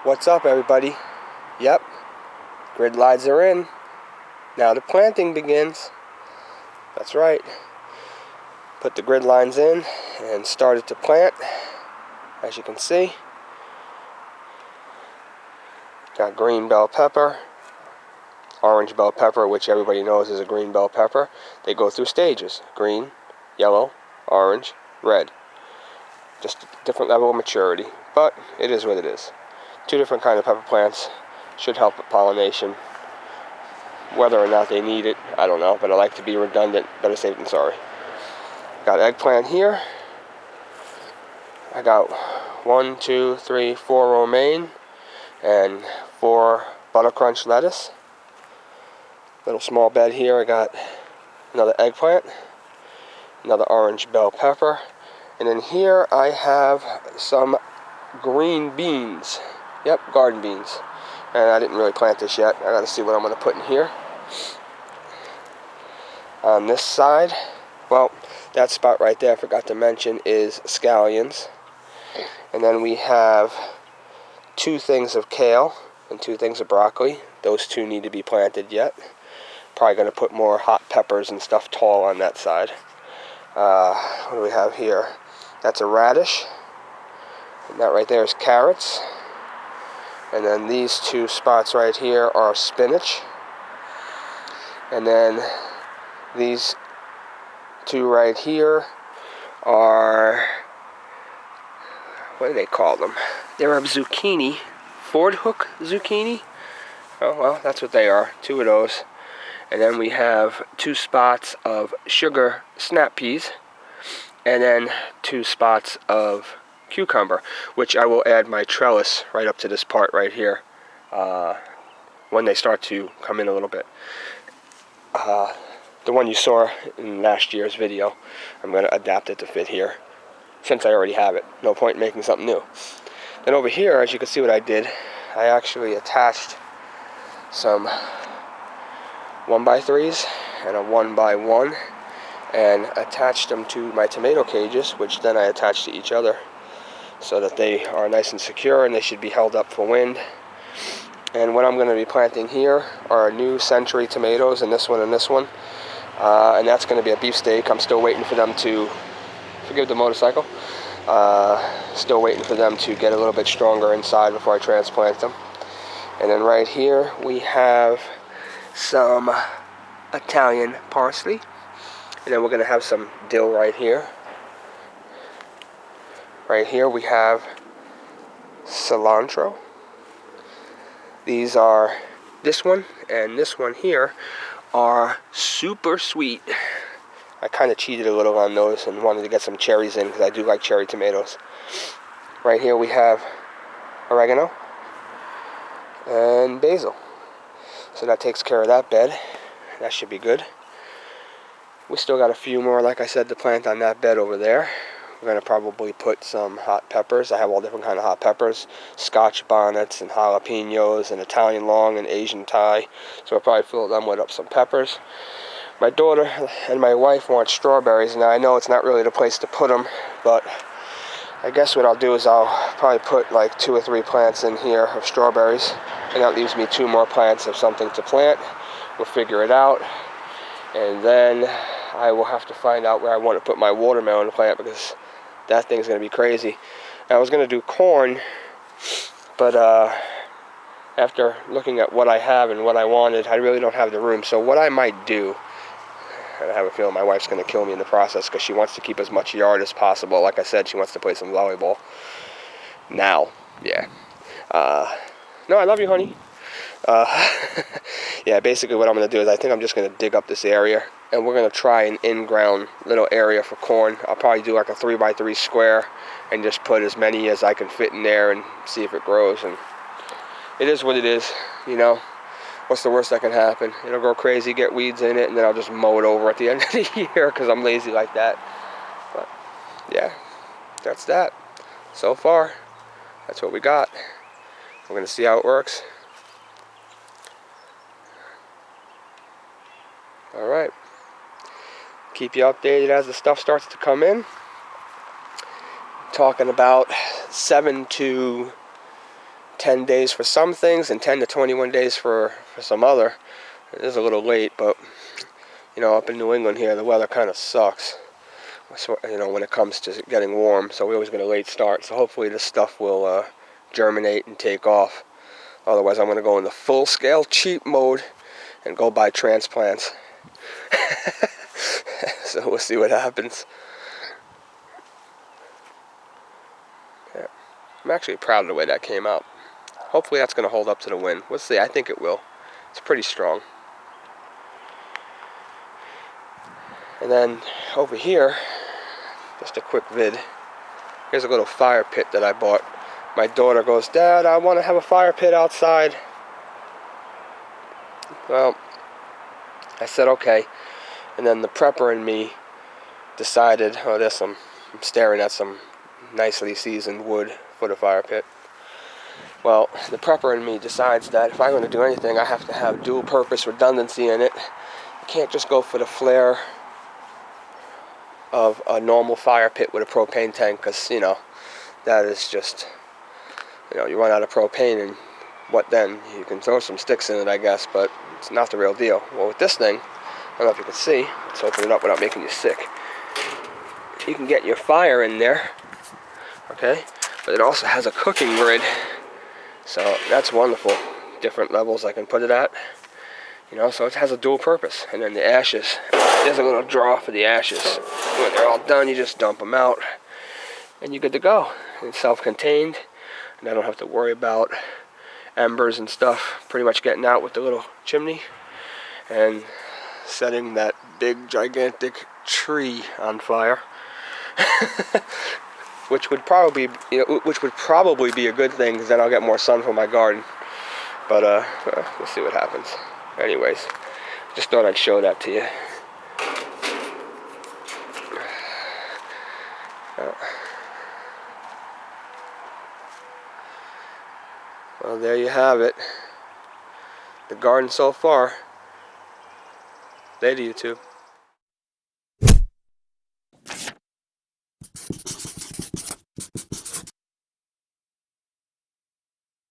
What's up, everybody? Yep, grid lines are in. Now the planting begins. That's right. Put the grid lines in and started to plant. As you can see, got green bell pepper, orange bell pepper, which everybody knows is a green bell pepper. They go through stages: green, yellow, orange, red. Just a different level of maturity, but it is what it is. Two different kind of pepper plants should help with pollination. Whether or not they need it, I don't know, but I like to be redundant. Better safe than sorry. Got eggplant here. I got 1, 2, 3, 4 romaine and 4 butter crunch lettuce. Little small bed here. I got another eggplant, another orange bell pepper, and then here I have some green beans. Yep, garden beans. And I didn't really plant this yet. I gotta see what I'm gonna put in here. On this side, well, that spot right there I forgot to mention is scallions. And then we have 2 things of kale and 2 things of broccoli. Those 2 need to be planted yet. Probably gonna put more hot peppers and stuff tall on that side. What do we have here? That's a radish. And that right there is carrots. And then these 2 spots right here are spinach. And then these 2 right here are, what do they call them? They're a zucchini. Ford hook zucchini? Oh, well, that's what they are. 2 of those. And then we have 2 spots of sugar snap peas. And then 2 spots of cucumber, which I will add my trellis right up to this part right here when they start to come in a little bit. The one you saw in last year's video, I'm going to adapt it to fit here since I already have it. No point in making something new. Then over here, as you can see what I did, I actually attached some 1x3s and a 1x1 and attached them to my tomato cages, which then I attached to each other so that they are nice and secure and they should be held up for wind. And what I'm going to be planting here are new Century tomatoes, and this one and this one. And that's going to be a beefsteak. I'm still waiting for them to, forgive the motorcycle, still waiting for them to get a little bit stronger inside before I transplant them. And then right here we have some Italian parsley. And then we're going to have some dill right here. Right here we have cilantro. These are, this one and this one here are super sweet. I kind of cheated a little on those and wanted to get some cherries in because I do like cherry tomatoes. Right here we have oregano and basil. So that takes care of that bed. That should be good. We still got a few more, like I said, to plant on that bed over there. We're going to probably put some hot peppers. I have all different kind of hot peppers. Scotch bonnets and jalapenos and Italian long and Asian Thai. So I'll probably fill them with up some peppers. My daughter and my wife want strawberries. Now I know it's not really the place to put them, but I guess what I'll do is I'll probably put like 2 or 3 plants in here of strawberries. And that leaves me 2 more plants of something to plant. We'll figure it out. And then I will have to find out where I want to put my watermelon plant because that thing's going to be crazy. I was going to do corn, but after looking at what I have and what I wanted, I really don't have the room. So what I might do, and I have a feeling my wife's going to kill me in the process because she wants to keep as much yard as possible. Like I said, she wants to play some volleyball. Now, yeah. No, I love you, honey. Yeah, basically what I'm going to do is I think I'm just going to dig up this area and we're going to try an in-ground little area for corn. I'll probably do like a 3x3 square and just put as many as I can fit in there and see if it grows. And it is what it is, you know. What's the worst that can happen? It'll grow crazy, get weeds in it, and then I'll just mow it over at the end of the year because I'm lazy like that. But yeah, that's that. So far, that's what we got. We're going to see how it works. Alright. Keep you updated as the stuff starts to come in. Talking about 7 to 10 days for some things and 10 to 21 days for some other. It is a little late, but you know, up in New England here, the weather kind of sucks. So, you know, when it comes to getting warm, so we always get a late start. So hopefully this stuff will germinate and take off. Otherwise, I'm going to go into full-scale cheap mode and go buy transplants. So we'll see what happens. Yeah. I'm actually proud of the way that came out. Hopefully that's going to hold up to the wind. We'll see. I think it will. It's pretty strong. And then over here, just a quick vid. Here's a little fire pit that I bought. My daughter goes, "Dad, I want to have a fire pit outside." Well, I said okay. And then the prepper in me decided, oh, I'm staring at some nicely seasoned wood for the fire pit. Well, the prepper in me decides that if I'm going to do anything, I have to have dual purpose redundancy in it. You can't just go for the flare of a normal fire pit with a propane tank, because, you know, that is just, you know, you run out of propane and what then? You can throw some sticks in it, I guess, but it's not the real deal. Well, with this thing, I don't know if you can see, let's open it up without making you sick. You can get your fire in there, okay? But it also has a cooking grid, so that's wonderful. Different levels I can put it at, you know, so it has a dual purpose. And then the ashes, there's a little drawer for the ashes. When they're all done, you just dump them out, and you're good to go. It's self-contained, and I don't have to worry about embers and stuff pretty much getting out with the little chimney and setting that big gigantic tree on fire. which would probably be a good thing, because then I'll get more sun from my garden. But we'll see what happens. Anyways, just thought I'd show that to you. Well, there you have it. The garden so far. Later, YouTube.